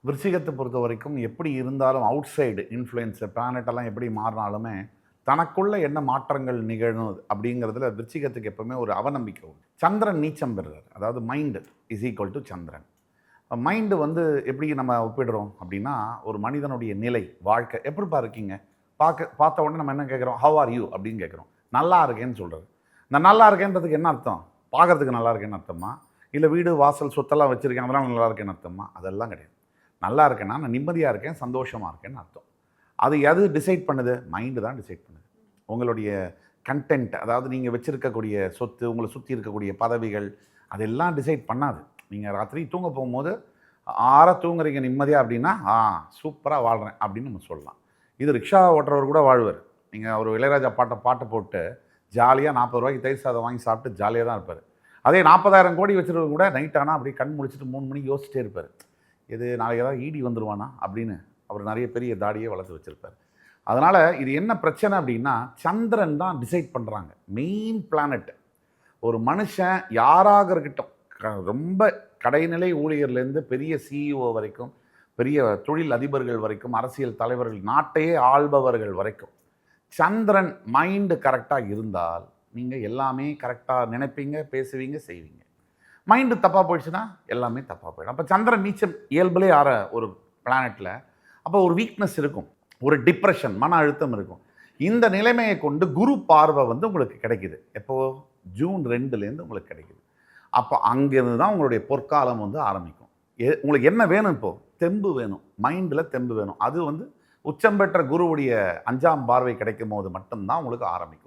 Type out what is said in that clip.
விருச்சிகத்தை பொறுத்த வரைக்கும் எப்படி இருந்தாலும் அவுட் சைடு இன்ஃப்ளூயன்ஸு பிளானட்டெல்லாம் எப்படி மாறினாலுமே தனக்குள்ள என்ன மாற்றங்கள் நிகழும் அப்படிங்கிறதுல விருச்சிகத்துக்கு எப்பவுமே ஒரு அவநம்பிக்கை உண்டு. சந்திரன் நீச்சம் பெறுறார், அதாவது mind is equal to Chandran. Mind வந்து எப்படி நம்ம ஒப்பிடுறோம் அப்படின்னா, ஒரு மனிதனுடைய நிலை வாழ்க்கை எப்படிப்பா இருக்கீங்க பார்த்த உடனே நம்ம என்ன கேட்குறோம், ஹவ் ஆர் யூ அப்படின்னு கேட்குறோம். நல்லா இருக்கேன்னு சொல்கிறது. இந்த நல்லா இருக்கேன்றதுக்கு என்ன அர்த்தம்? பார்க்கறதுக்கு நல்லா இருக்கேன்னு அர்த்தமா, இல்லை வீடு வாசல் சொத்தெல்லாம் வச்சுருக்கேன் அதெல்லாம் நல்லா இருக்கேன்னு அர்த்தமா? அதெல்லாம் கிடையாது. நல்லா இருக்கேன்னா நான் நிம்மதியாக இருக்கேன், சந்தோஷமாக இருக்கேன்னு அர்த்தம். அது எது டிசைட் பண்ணுது? மைண்டு தான் டிசைட் பண்ணுது. உங்களுடைய கண்டென்ட், அதாவது நீங்கள் வச்சுருக்கக்கூடிய சொத்து, உங்களை சுற்றி இருக்கக்கூடிய பதவிகள், அதெல்லாம் டிசைட் பண்ணாது. நீங்கள் ராத்திரி தூங்க போகும்போது ஆற தூங்குறீங்க நிம்மதியாக அப்படின்னா, சூப்பராக வாழ்கிறேன் அப்படின்னு நம்ம சொல்லலாம். இது ரிக்ஷா ஓட்டுறவர் கூட வாழ்வார். நீங்கள் ஒரு இளையராஜா பாட்டை போட்டு ஜாலியாக 40 ரூபாய்க்கு தயிர் சாதம் வாங்கி சாப்பிட்டு ஜாலியாக தான் இருப்பார். அதே 40,000 கோடி வச்சுருக்க கூட நைட் ஆனால் அப்படியே கண் முழிச்சிட்டு 3 மணிக்கு யோசிச்சிட்டே இருப்பார். இது நாளைக்கு ஏதாவது ஈடி வந்துடுவானா அப்படின்னு. அவர் நிறைய பெரிய தாடியே வளர்த்து வச்சுருப்பார். அதனால் இது என்ன பிரச்சனை அப்படின்னா, சந்திரன் தான் டிசைட் பண்ணுறாங்க, மெயின் பிளானட். ஒரு மனுஷன் யாராக இருக்கட்டும், ரொம்ப கடைநிலை ஊழியர்லேருந்து பெரிய சிஇஓ வரைக்கும், பெரிய தொழில் அதிபர்கள் வரைக்கும், அரசியல் தலைவர்கள், நாட்டையே ஆள்பவர்கள் வரைக்கும், சந்திரன் மைண்டு கரெக்டாக இருந்தால் நீங்கள் எல்லாமே கரெக்டாக நினைப்பீங்க, பேசுவீங்க, செய்வீங்க. மைண்டு தப்பாக போயிடுச்சுன்னா எல்லாமே தப்பாக போயிடும். அப்போ சந்திரன் நீச்சம் இயல்பிலே ஆற ஒரு பிளானட்டில் அப்போ ஒரு வீக்னஸ் இருக்கும், ஒரு டிப்ரெஷன், மன அழுத்தம் இருக்கும். இந்த நிலைமையை கொண்டு குரு பார்வை வந்து உங்களுக்கு கிடைக்குது. எப்போது? ஜூன் 2லேருந்து உங்களுக்கு கிடைக்குது. அப்போ அங்கேருந்து தான் உங்களுடைய பொற்காலம் வந்து ஆரம்பிக்கும். உங்களுக்கு என்ன வேணும்? இப்போது தெம்பு வேணும், மைண்டில் தெம்பு வேணும். அது வந்து உச்சம் பெற்ற குருவுடைய 5ஆம் பார்வை கிடைக்கும் போது மட்டும்தான் உங்களுக்கு ஆரம்பிக்கும்.